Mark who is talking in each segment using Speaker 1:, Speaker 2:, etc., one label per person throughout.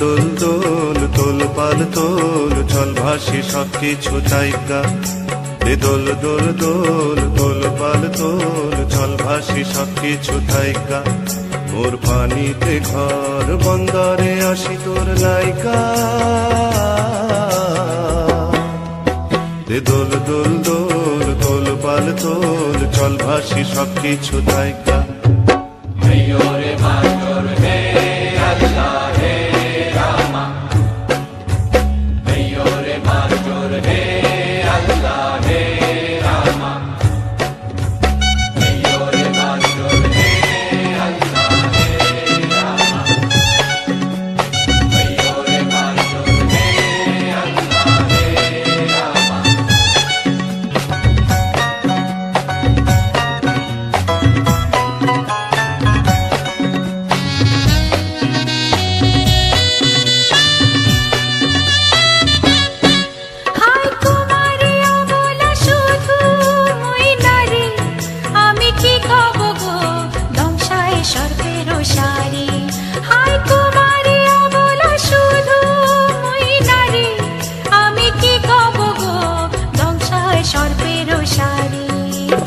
Speaker 1: দোল দোল তোল পাল তোল চল ভাসি সবকিছু জায়গা। দোল দোল দোল তোল পাল তোল চল ভাসি সবকিছু জায়গা। মোর পানিতে ঘর বন্দরে আসি তোর লাইকা। দোল দোল দোল তোল পাল তোল চল ভাসি সবকিছু জায়গা।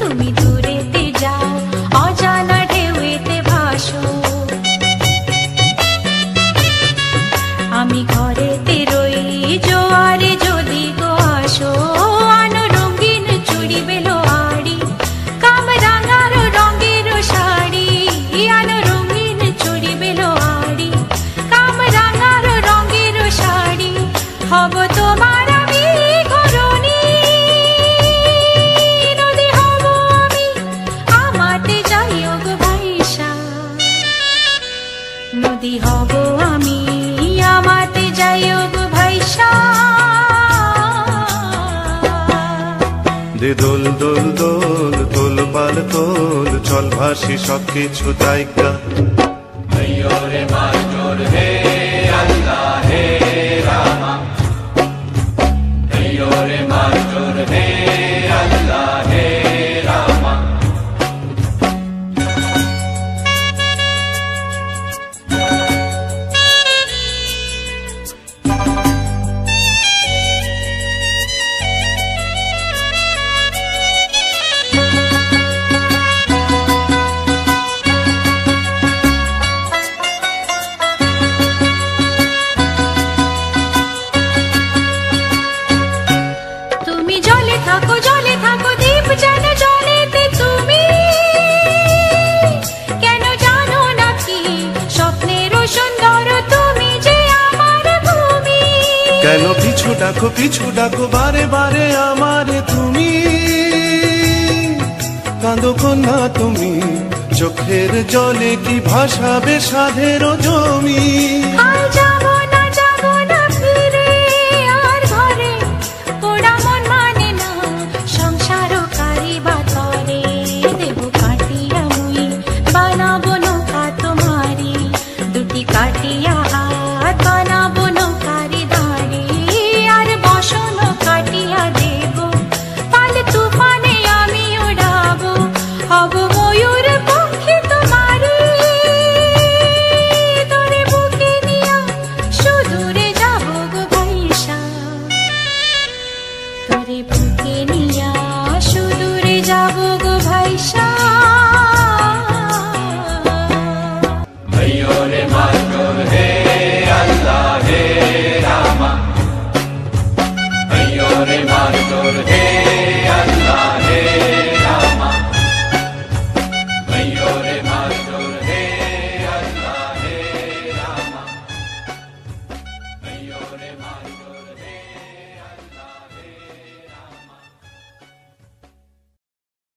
Speaker 2: তুমি দূরেতে যাও অজানা ঢেউতে ভাসো, আমি ঘরেতে রই জোয়ারে যদি গো আসো। আনো রঙিন চুড়ি বেলো আড়ি কামরাঙার রঙের শাড়ি। আনো রঙিন চুড়ি বেলো আড়ি কামরাঙার রঙের শাড়ি। হব তোমার নদী হব আমি আমাতে যাইও গো ভাইসা।
Speaker 1: দোল দোল দোল তোল পাল তোল চল ভাসি সবকিছু জায়গা।
Speaker 2: জলে থাকো দীপ যেন জলেতে তুমি, কেন জানো নাকি স্বপ্নেরও সুন্দর তুমি যে আমার ভূমি।
Speaker 1: কেন পিছু ডাকো বারে বারে আমারে তুমি। কাঁদো কন্যা তুমি চোখের জলে কি ভাসাবে সাধের জমি।
Speaker 2: কাটিয়া হাত বানাবো নৌকারি ধারে, আর বসন কাটিয়া দেব পাল তুফানে আমি উড়াবো। হব ময়ূর পক্ষী তোমারে, তোরে বুকে নিয়া সুদূরে যাবো গো ভাইসা। তোরে